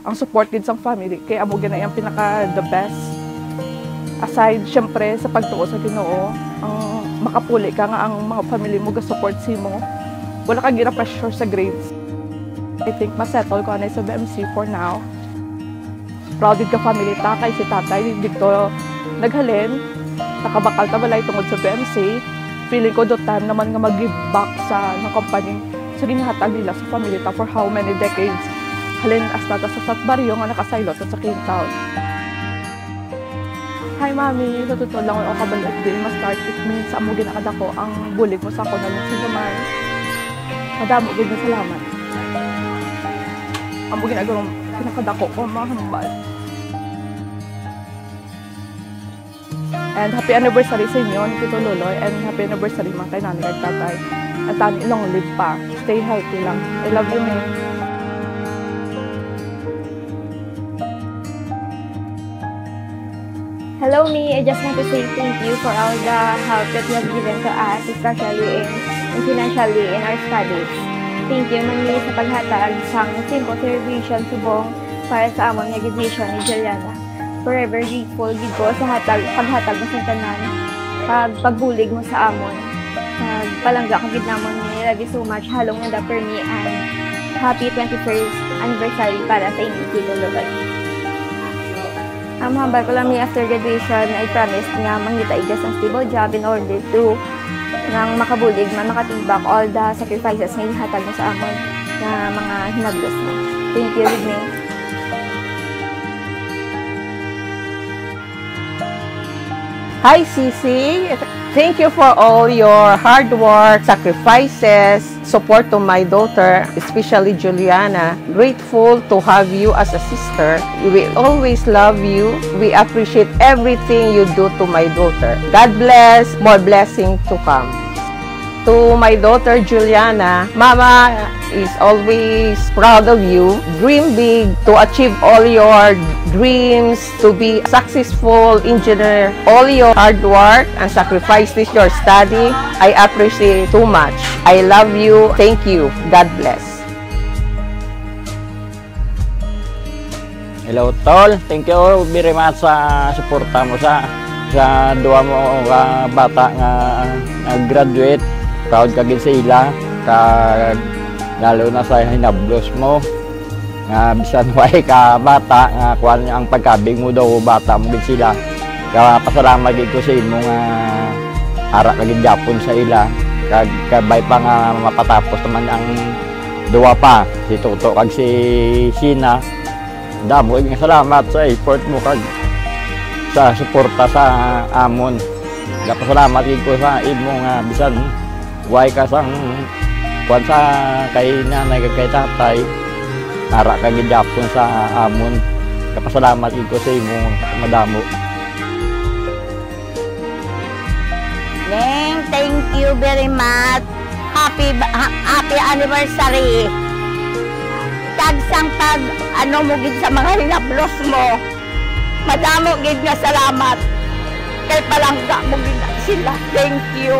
ang support gid sang family kay amo gyud ang pinaka the best. Aside syempre sa pagtuo sa Ginoo, ang makapuli ka nga ang mga family mo ga-support mo. Wala ka gira pressure sa grades. I think masettle ko na sa BMC for now. Proud ka family ta kay si tatay dito naghalin, nakabakal ta balay tungod sa BMC. Feeling ko do time naman nga mag-give back sa ng company sa ginahatag nila sa family ta for how many decades. Halin hasta ta sa South Barrio nga nakasaylot sa King Town. Hi mami, sa totoo lang ako kabalat din ma-start it means amo ginakadako ang bulig mo sa ako na si Gamay. Madamo gid na salamat. Amo ginagawang pinakadako ko mga hambal. And happy anniversary sa inyo, Tito Loloy, and happy anniversary mga kay nanay at tatay. At tani long live pa. Stay healthy lang. I love you, May. Hello, Me. I just want to say thank you for all the help that you have given to us, especially in financially in our studies. Thank you, Mami, sa paghatag sang simple celebration subong para sa amon nga graduation ni Juliana. Forever grateful gid ko sa paghatag mo sa tanan, pagbulig mo sa amon. Palangga ko gid namon ni love you so much halong nga for me and happy 21st anniversary para sa inyo, Tito Loloy. Hambal ko lang after graduation, I promised nga mangita igas ang stable job in order to nang makabulig man makatibak all the sacrifices nga ihatag mo sa amon na mga hinablos mo. Thank you, Lidney. Hi, Sisi. Thank you for all your hard work, sacrifices, support to my daughter, especially Juliana. Grateful to have you as a sister. We always love you. We appreciate everything you do to my daughter. God bless. More blessing to come. To my daughter Juliana, Mama is always proud of you. Dream big to achieve all your dreams, to be a successful engineer. All your hard work and sacrifices your study, I appreciate too much. I love you. Thank you. God bless. Hello, Tol. Thank you very much sa suporta mo sa duwa mo nga bata nga graduate. Proud ka gid sa ila, lalo na sa hinablos mo. Nga bisan way ka bata nga kuan ang pagkabig mo daw bata mo gid sila. Kaya pasalamat gid ko sa imo nga ara ka gid Japon sa ila. Kabay pa nga mapatapos naman ang duwa pa si Toto kag si Sina. Damo nga salamat sa effort mo kag sa suporta sa amon. Kaya pasalamat gid ko sa imo nga bisan way ka sang kuan sa kay nanay kay tatay ara ka gid Japon sa amon. Kapasalamat gid ko sa imo madamo. Neng, thank you very much. Happy anniversary. Tagsang pag ano mo gid sa mga hinablos mo. Madamo gid nga salamat. Kay palangga mo gid sila. Thank you.